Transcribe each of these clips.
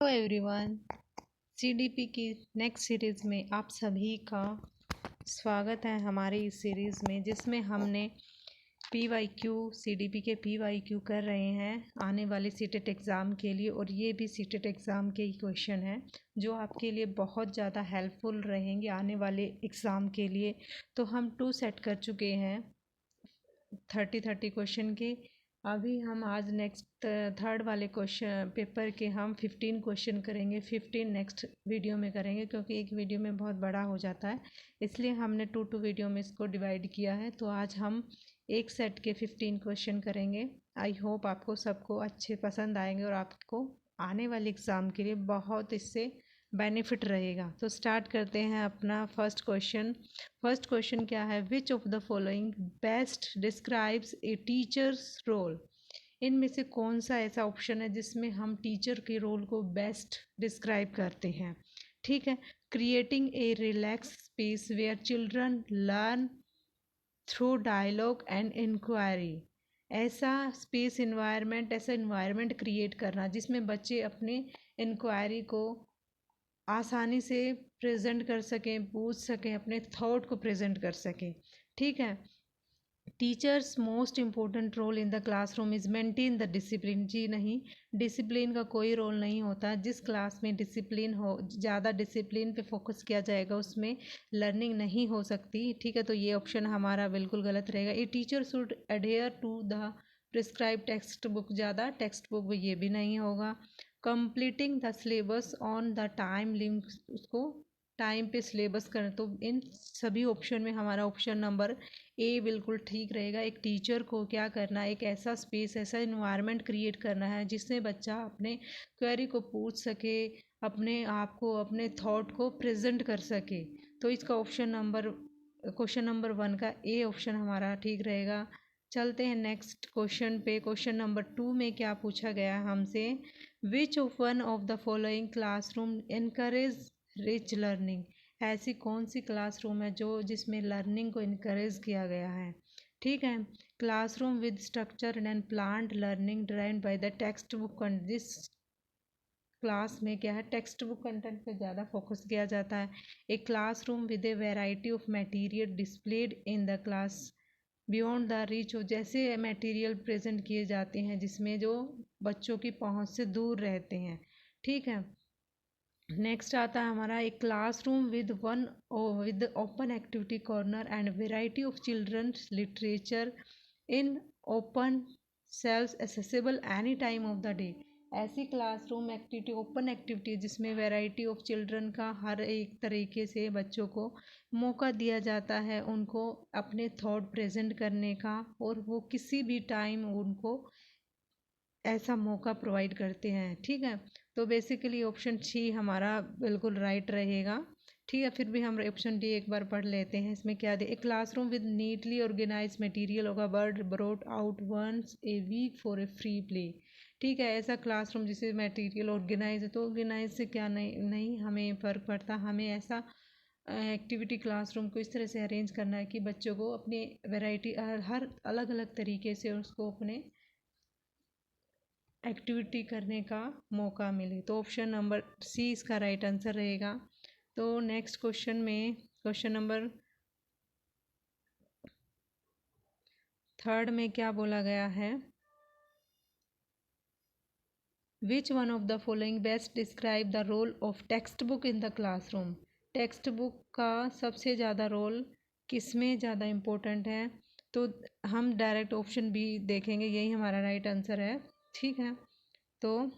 Hello everyone. CDP की next series में आप सभी का स्वागत है हमारी इस सीरीज़ में, जिसमें हमने पीवाईक्यू सीडीपी के पीवाईक्यू कर रहे हैं आने वाले सीटेट एग्ज़ाम के लिए। और ये भी सीटेट एग्ज़ाम के ही क्वेश्चन हैं जो आपके लिए बहुत ज़्यादा हेल्पफुल रहेंगे आने वाले एग्ज़ाम के लिए। तो हम 2 सेट कर चुके हैं 30 क्वेश्चन के। अभी हम आज नेक्स्ट थर्ड वाले क्वेश्चन पेपर के हम 15 क्वेश्चन करेंगे। 15 नेक्स्ट वीडियो में करेंगे, क्योंकि एक वीडियो में बहुत बड़ा हो जाता है, इसलिए हमने 2 वीडियो में इसको डिवाइड किया है। तो आज हम एक सेट के 15 क्वेश्चन करेंगे। आई होप आपको सबको अच्छे पसंद आएंगे और आपको आने वाले एग्ज़ाम के लिए बहुत इससे बेनिफिट रहेगा। तो स्टार्ट करते हैं अपना फर्स्ट क्वेश्चन। फर्स्ट क्वेश्चन क्या है? Which of the following best describes a teacher's role. इनमें से कौन सा ऐसा ऑप्शन है जिसमें हम टीचर के रोल को बेस्ट डिस्क्राइब करते हैं? ठीक है। Creating a relax space where children learn through dialogue and inquiry. ऐसा स्पेस इन्वायरमेंट, ऐसा इन्वायरमेंट क्रिएट करना जिसमें बच्चे अपने इंक्वायरी को आसानी से प्रेजेंट कर सकें, पूछ सकें, अपने थॉट को प्रेजेंट कर सकें। ठीक है। Teachers most important role in the classroom is maintain the discipline. जी नहीं, डिसिप्लिन का कोई रोल नहीं होता। जिस क्लास में डिसिप्लिन हो, ज़्यादा डिसिप्लिन पे फोकस किया जाएगा, उसमें लर्निंग नहीं हो सकती। ठीक है, तो ये ऑप्शन हमारा बिल्कुल गलत रहेगा। A teacher should adhere to the prescribe text book. ज़्यादा टेक्स्ट बुक, ये भी नहीं होगा। Completing the syllabus on the time limit, उसको टाइम पे सिलेबस करें। तो इन सभी ऑप्शन में हमारा ऑप्शन नंबर ए बिल्कुल ठीक रहेगा। एक टीचर को क्या करना है? एक ऐसा स्पेस, ऐसा इन्वायरमेंट क्रिएट करना है जिससे बच्चा अपने क्वेरी को पूछ सके, अपने आप को, अपने थॉट को प्रेजेंट कर सके। तो इसका क्वेश्चन नंबर 1 का ए ऑप्शन हमारा ठीक रहेगा। चलते हैं नेक्स्ट क्वेश्चन पे। क्वेश्चन नंबर 2 में क्या पूछा गया है हमसे? Which of one of the following classroom encourage rich learning. ऐसी कौन सी क्लासरूम है जो जिसमें लर्निंग को इनकरेज किया गया है? ठीक है। Classroom with structure and planned learning derived by the text book. This class में क्या है? टेक्स्ट बुक कंटेंट पे ज़्यादा फोकस किया जाता है। ए classroom with a variety of material displayed in the class beyond the reach of. जैसे material present किए जाते हैं जिसमें जो बच्चों की पहुंच से दूर रहते हैं। ठीक है। नेक्स्ट आता है हमारा एक classroom with open activity corner and variety of children's literature in open shelves accessible any time of the day. ऐसी क्लासरूम एक्टिविटी, ओपन एक्टिविटी जिसमें वैरायटी ऑफ चिल्ड्रन का हर एक तरीके से बच्चों को मौका दिया जाता है उनको अपने थॉट प्रेजेंट करने का, और वो किसी भी टाइम उनको ऐसा मौका प्रोवाइड करते हैं। ठीक है। तो बेसिकली ऑप्शन सी हमारा बिल्कुल राइट रहेगा। ठीक है, फिर भी हम ऑप्शन डी एक बार पढ़ लेते हैं। इसमें क्या दे? A classroom with neatly organise material होगा bird brought out once a week for a free play. ठीक है, ऐसा क्लासरूम जिसे मटेरियल ऑर्गेनाइज है। तो ऑर्गेनाइज से क्या नहीं हमें फ़र्क पड़ता। हमें ऐसा एक्टिविटी क्लासरूम को इस तरह से अरेंज करना है कि बच्चों को अपनी वैरायटी हर अलग अलग तरीके से उसको अपने एक्टिविटी करने का मौका मिले। तो ऑप्शन नंबर सी इसका राइट आंसर रहेगा। तो नेक्स्ट क्वेश्चन में क्वेश्चन नंबर 3 में क्या बोला गया है? Which one of the following best describe the role of text book in the classroom. Text book का सबसे ज़्यादा रोल किस में ज़्यादा इम्पोर्टेंट है? तो हम डायरेक्ट ऑप्शन बी देखेंगे, यही हमारा राइट आंसर है। ठीक है। तो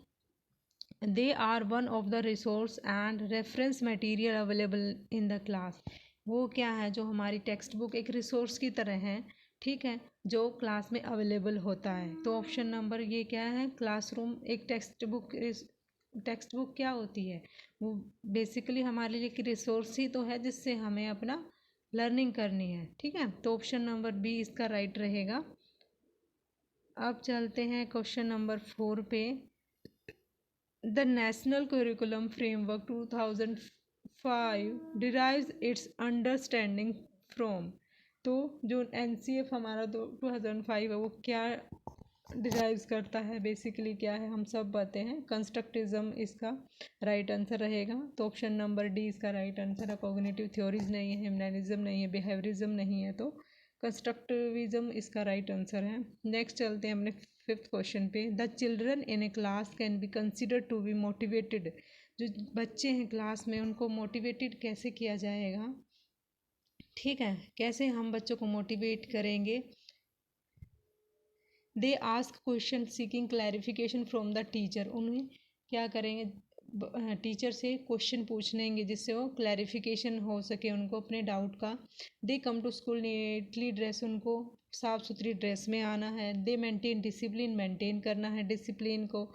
they are one of the resource and reference material available in the class. वो क्या है? जो हमारी टेक्स्ट बुक एक रिसोर्स की तरह है। ठीक है, जो क्लास में अवेलेबल होता है। तो ऑप्शन नंबर ये क्या है? क्लासरूम एक टेक्स्ट बुक क्या होती है? वो बेसिकली हमारे लिए एक रिसोर्स ही तो है जिससे हमें अपना लर्निंग करनी है। ठीक है, तो ऑप्शन नंबर बी इसका राइट रहेगा। अब चलते हैं क्वेश्चन नंबर 4 पे। The National Curriculum Framework 2005 derives its understanding from। तो जो NCF हमारा 2005 है वो क्या डिराइव्स करता है, बेसिकली क्या है हम सब बातें हैं। कंस्ट्रक्टिज्म इसका राइट आंसर रहेगा। तो ऑप्शन नंबर डी इसका राइट आंसर है। कॉग्निटिव थ्योरीज नहीं है, ह्यूमनिज्म नहीं है, बिहेवियरिज्म नहीं है, तो कंस्ट्रक्टिविज्म इसका राइट आंसर है। नेक्स्ट चलते हैं अपने फिफ्थ क्वेश्चन पे। The children in a class can be consider to be motivated. जो बच्चे हैं क्लास में उनको मोटिवेटेड कैसे किया जाएगा, ठीक है, कैसे हम बच्चों को मोटिवेट करेंगे। They ask question seeking clarification from the teacher. उन्हें क्या करेंगे, टीचर से क्वेश्चन पूछेंगे जिससे वो क्लैरिफिकेशन हो सके उनको अपने डाउट का। They come to school neatly dress, उनको साफ़ सुथरी ड्रेस में आना है। दे मेंटेन डिसिप्लिन, मेंटेन करना है डिसिप्लिन को।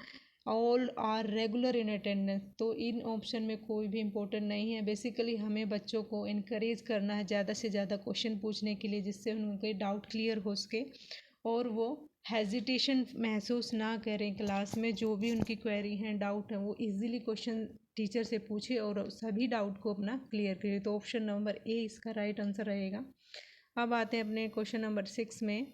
All are regular in attendance, तो इन ऑप्शन में कोई भी इम्पोर्टेंट नहीं है। बेसिकली हमें बच्चों को इनक्रेज करना है ज़्यादा से ज़्यादा क्वेश्चन पूछने के लिए, जिससे उनके डाउट क्लियर हो सके और वो हेजिटेशन महसूस ना करें क्लास में। जो भी उनकी क्वेरी हैं, डाउट है, वो इजीली क्वेश्चन टीचर से पूछे और सभी डाउट को अपना क्लियर करे। तो ऑप्शन नंबर ए इसका राइट आंसर रहेगा। अब आते हैं अपने क्वेश्चन नंबर 6 में।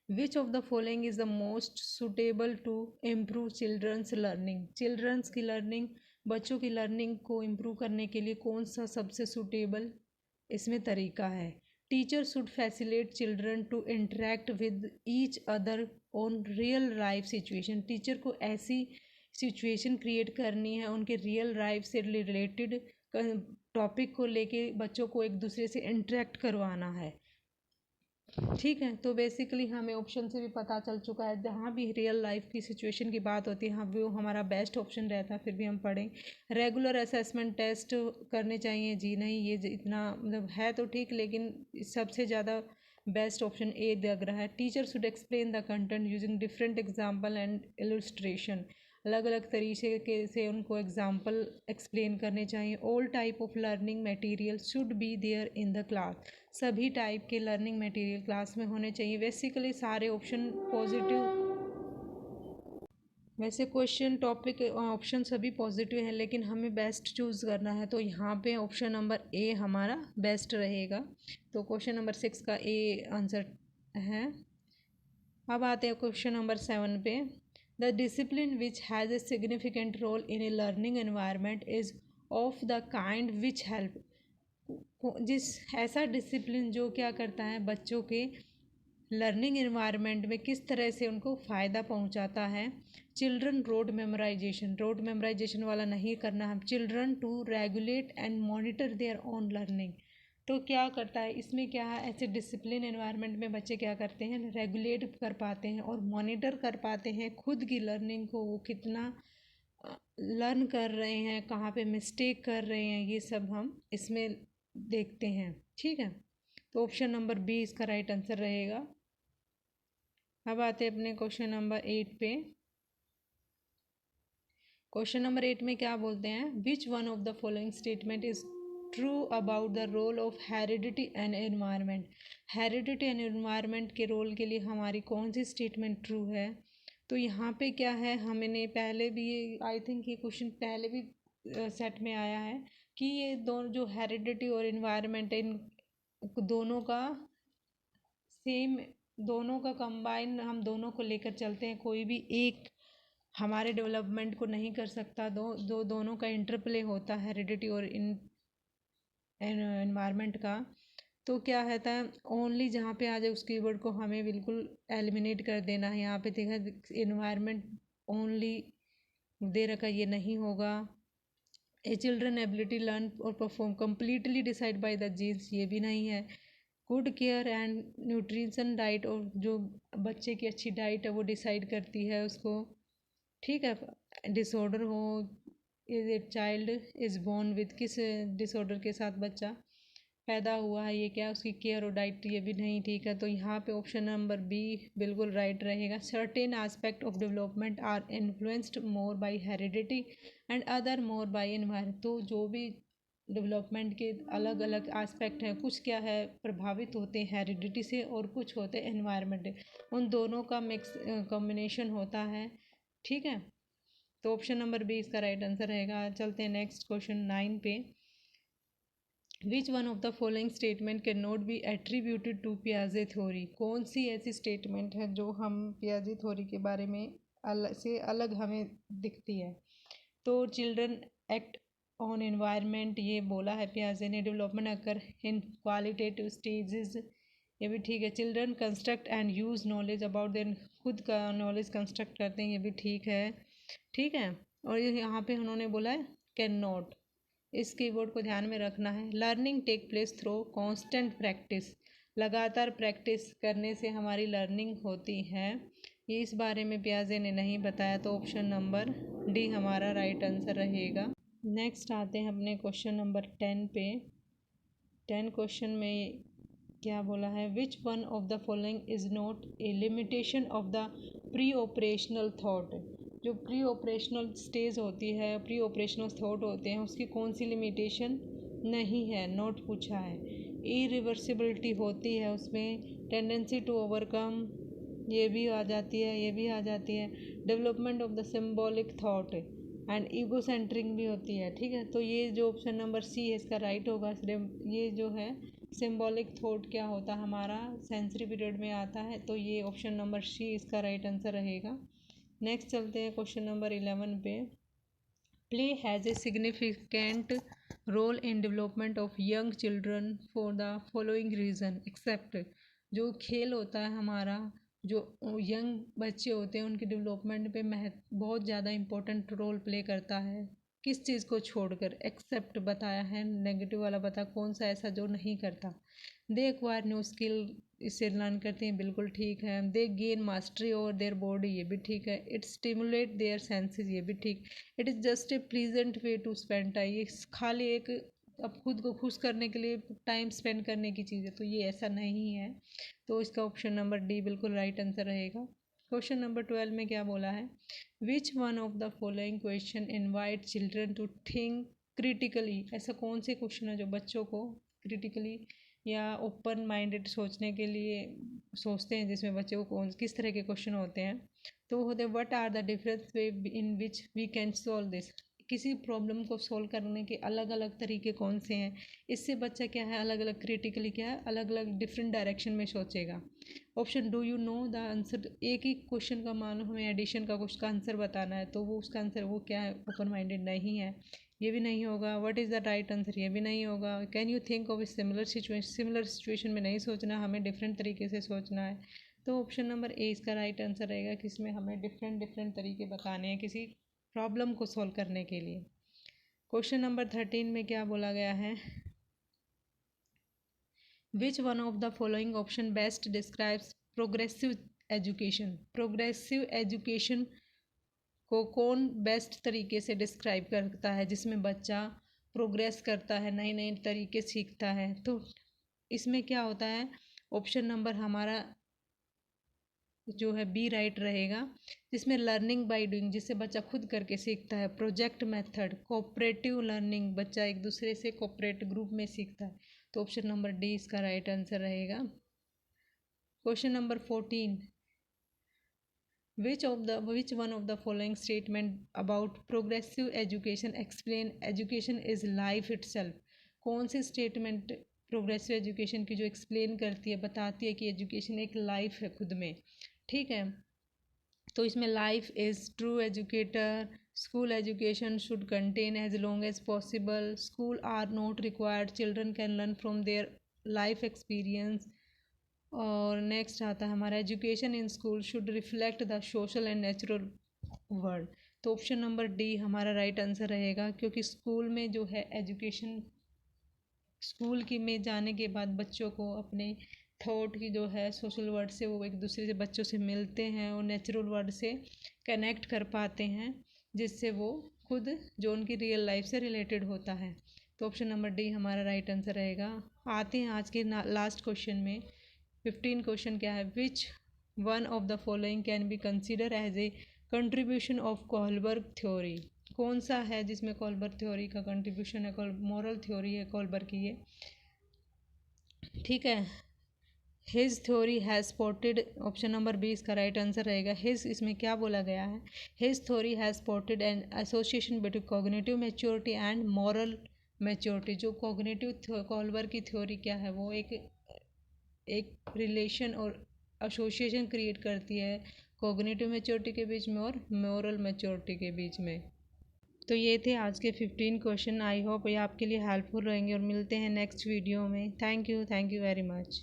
Which of the following is the most suitable to improve children's learning. Children's की लर्निंग, बच्चों की लर्निंग को इम्प्रूव करने के लिए कौन सा सबसे सुटेबल इसमें तरीका है। Teacher should facilitate children to interact with each other on real life situation. Teacher को ऐसी सिचुएशन क्रिएट करनी है उनके रियल लाइफ से रिलेटेड टॉपिक को लेके बच्चों को एक दूसरे से इंटरेक्ट करवाना है, ठीक है। तो बेसिकली हमें ऑप्शन से भी पता चल चुका है, जहाँ भी रियल लाइफ की सिचुएशन की बात होती है हाँ वो हमारा बेस्ट ऑप्शन रहता है, फिर भी हम पढ़ें। रेगुलर असेसमेंट टेस्ट करने चाहिए, जी नहीं ये इतना मतलब है तो ठीक, लेकिन सबसे ज़्यादा बेस्ट ऑप्शन ए लग रहा है। Teacher should explain the content using different example and illustration. अलग अलग तरीके से उनको एग्जाम्पल एक्सप्लेन करने चाहिए। All type of learning material should be there in the class. सभी टाइप के लर्निंग मटेरियल क्लास में होने चाहिए। बेसिकली सारे ऑप्शन पॉजिटिव, वैसे क्वेश्चन टॉपिक ऑप्शन सभी पॉजिटिव हैं, लेकिन हमें बेस्ट चूज़ करना है, तो यहाँ पे ऑप्शन नंबर ए हमारा बेस्ट रहेगा। तो क्वेश्चन नंबर 6 का ए आंसर है। अब आते हैं क्वेश्चन नंबर 7 पे। The discipline which has a significant role in a learning environment is of the kind which help. जिस ऐसा डिसिप्लिन जो क्या करता है बच्चों के लर्निंग एनवायरनमेंट में किस तरह से उनको फ़ायदा पहुंचाता है। चिल्ड्रन रोड मेमोराइजेशन वाला नहीं करना है। Children to regulate and monitor their own learning. तो क्या करता है इसमें, क्या है ऐसे डिसिप्लिन एनवायरनमेंट में बच्चे क्या करते हैं, रेगुलेट कर पाते हैं और मॉनिटर कर पाते हैं खुद की लर्निंग को, वो कितना लर्न कर रहे हैं, कहाँ पे मिस्टेक कर रहे हैं, ये सब हम इसमें देखते हैं, ठीक है। तो ऑप्शन नंबर बी इसका राइट आंसर रहेगा। अब आते हैं अपने क्वेश्चन नंबर 8 पे। क्वेश्चन नंबर 8 में क्या बोलते हैं, which one of the following statement is true about the role of heredity and environment. Heredity and environment के रोल के लिए हमारी कौन सी स्टेटमेंट ट्रू है। तो यहाँ पे क्या है, हमने पहले भी आई थिंक ये क्वेश्चन पहले भी सेट में आया है कि ये दोनों जो हेरिडिटी और एनवायरनमेंट है, इन दोनों का सेम, दोनों का कंबाइन, हम दोनों को लेकर चलते हैं। कोई भी एक हमारे डेवलपमेंट को नहीं कर सकता, दोनों का इंटरप्ले होता है, हेरिडिटी और एनवायरनमेंट का। तो क्या रहता है, ओनली जहाँ पे आ जाए उस कीवर्ड को हमें बिल्कुल एलिमिनेट कर देना है। यहाँ पे देखा एनवायरनमेंट ओनली दे रखा, ये नहीं होगा। ए चिल्ड्रन एबिलिटी लर्न और perform completely decide by the genes, ये भी नहीं है। Good care and nutrition diet, और जो बच्चे की अच्छी डाइट है वो डिसाइड करती है उसको, ठीक है। डिसऑर्डर हो, is a child is born with, किस डिसऑर्डर के साथ बच्चा पैदा हुआ है, ये क्या उसकी केयर और डाइट, ये भी नहीं ठीक है। तो यहाँ पे ऑप्शन नंबर बी बिल्कुल राइट रहेगा। Certain aspect of development are influenced more by heredity and other more by environment. तो जो भी डेवलपमेंट के अलग अलग एस्पेक्ट हैं, कुछ क्या है प्रभावित होते हैं हेरिडिटी से और कुछ होते हैं एनवायरनमेंट, उन दोनों का मिक्स कॉम्बिनेशन होता है, ठीक है। तो ऑप्शन नंबर बी इसका राइट आंसर रहेगा। चलते हैं नेक्स्ट क्वेश्चन 9 पे। Which one of the following statement can not be attributed to पियाजे थ्योरी। कौन सी ऐसी स्टेटमेंट है जो हम पियाजे थ्योरी के बारे में अलग हमें दिखती है। तो चिल्ड्रन एक्ट ऑन एनवायरनमेंट, ये बोला है पियाजे ने। Development occur in qualitative stages, ये भी ठीक है। Children construct and use knowledge about then, खुद का नॉलेज कंस्ट्रक्ट करते हैं, ये भी ठीक है। ठीक है। और यहाँ पे उन्होंने बोला है कैन नॉट, इस कीवर्ड को ध्यान में रखना है। Learning take place through constant practice, लगातार प्रैक्टिस करने से हमारी लर्निंग होती है। ये इस बारे में पियाजे ने नहीं बताया, तो ऑप्शन नंबर डी हमारा राइट आंसर रहेगा। नेक्स्ट आते हैं अपने क्वेश्चन नंबर 10 पे। 10 क्वेश्चन में क्या बोला है, which one of the following is not a limitation of the pre operational thought. जो प्री ऑपरेशनल स्टेज होती है, प्री ऑपरेशनल थॉट होते हैं, उसकी कौन सी लिमिटेशन नहीं है, नोट पूछा है। इरिवर्सिबिलिटी होती है उसमें, टेंडेंसी टू ओवरकम, ये भी आ जाती है, ये भी आ जाती है। Development of the symbolic thought and ego centering भी होती है। ठीक है, तो ये जो ऑप्शन नंबर सी है इसका राइट होगा। ये जो है सिम्बॉलिक थॉट क्या होता है हमारा, सेंसरी पीरियड में आता है, तो ये ऑप्शन नंबर सी इसका राइट आंसर रहेगा। नेक्स्ट चलते हैं क्वेश्चन नंबर 11 पे। Play has a significant role in development of young children for the following reason except. जो खेल होता है हमारा, जो यंग बच्चे होते हैं उनके डेवलपमेंट पे बहुत ज़्यादा इम्पोर्टेंट रोल प्ले करता है, किस चीज़ को छोड़कर, एक्सेप्ट बताया है, नेगेटिव वाला बता कौन सा ऐसा जो नहीं करता। दे एक्वायर न्यू स्किल, इससे लर्न करते हैं, बिल्कुल ठीक है। दे gain mastery over their body, ये भी ठीक है। इट स्टिमुलेट देयर सेंसेस, ये भी ठीक। It is just a pleasant way to spend time, ये खाली एक अब खुद को खुश करने के लिए टाइम स्पेंड करने की चीज़ है, तो ये ऐसा नहीं है। तो इसका ऑप्शन नंबर डी बिल्कुल राइट आंसर रहेगा। क्वेश्चन नंबर 12 में क्या बोला है, which one of the following question invite children to think critically. ऐसा कौन से क्वेश्चन है जो बच्चों को क्रिटिकली या ओपन माइंडेड सोचने के लिए सोचते हैं, जिसमें बच्चे को किस तरह के क्वेश्चन होते हैं। तो वो होते हैं, what are the difference way in which we can solve this. किसी प्रॉब्लम को सॉल्व करने के अलग अलग तरीके कौन से हैं, इससे बच्चा क्या है अलग अलग क्रिटिकली क्या है अलग अलग डिफरेंट डायरेक्शन में सोचेगा। Option do you know the answer, एक ही क्वेश्चन का मान हमें एडिशन का उसका आंसर बताना है, तो वो उसका आंसर वो क्या है ओपन माइंडेड नहीं है, ये भी नहीं होगा। What is the right answer, ये भी नहीं होगा। Can you think of a similar situation, similar situation में नहीं सोचना, हमें डिफरेंट तरीके से सोचना है। तो ऑप्शन नंबर ए इसका राइट आंसर रहेगा कि इसमें हमें डिफरेंट डिफरेंट तरीके बताने हैं किसी प्रॉब्लम को सॉल्व करने के लिए। क्वेश्चन नंबर 13 में क्या बोला गया है, which one of the following option best describes progressive education. Progressive education को कौन बेस्ट तरीके से डिस्क्राइब करता है, जिसमें बच्चा प्रोग्रेस करता है, नए नए तरीके सीखता है। तो इसमें क्या होता है, ऑप्शन नंबर हमारा जो है बी राइट रहेगा, जिसमें लर्निंग बाय डूइंग, जिससे बच्चा खुद करके सीखता है। प्रोजेक्ट मेथड, कोऑपरेटिव लर्निंग, बच्चा एक दूसरे से कोऑपरेट ग्रुप में सीखता है। तो ऑप्शन नंबर डी इसका राइट आंसर रहेगा। Question number 14, which one of the following statement about progressive education explain education is life itself। कौन सी स्टेटमेंट प्रोग्रेसिव एजुकेशन की जो एक्सप्लेन करती है, बताती है कि एजुकेशन एक लाइफ है खुद में। ठीक है, तो इसमें life is true educator, school education should contain as long as possible, school are not required, children can learn from their life experience. और नेक्स्ट आता है हमारा, education in school should reflect the social and natural world. तो option number D हमारा right answer रहेगा, क्योंकि school में जो है एजुकेशन, स्कूल की में जाने के बाद बच्चों को अपने थॉट की जो है सोशल वर्ल्ड से वो एक दूसरे से बच्चों से मिलते हैं और नेचुरल वर्ल्ड से कनेक्ट कर पाते हैं, जिससे वो खुद जो उनकी रियल लाइफ से रिलेटेड होता है। तो ऑप्शन नंबर डी हमारा राइट आंसर रहेगा। आते हैं आज के लास्ट क्वेश्चन में। 15 क्वेश्चन क्या है, which one of the following can be consider as a contribution of Kohlberg theory. कौन सा है जिसमें कोलबर्ग थ्योरी का कंट्रीब्यूशन है, मॉरल थ्योरी है कोलबर्ग की ये। ठीक है, his theory has spotted, option number B इसका राइट आंसर रहेगा। हिज इसमें क्या बोला गया है, his theory has spotted an association between cognitive maturity and moral maturity. जो कॉग्निटिव कॉल्बर की थ्योरी क्या है, वो एक रिलेशन और एसोसिएशन क्रिएट करती है कॉग्निटिव मैच्योरिटी के बीच में और मोरल मैच्योरिटी के बीच में। तो ये थे आज के 15 क्वेश्चन। आई होप ये आपके लिए हेल्पफुल रहेंगे और मिलते हैं नेक्स्ट वीडियो में। Thank you very much.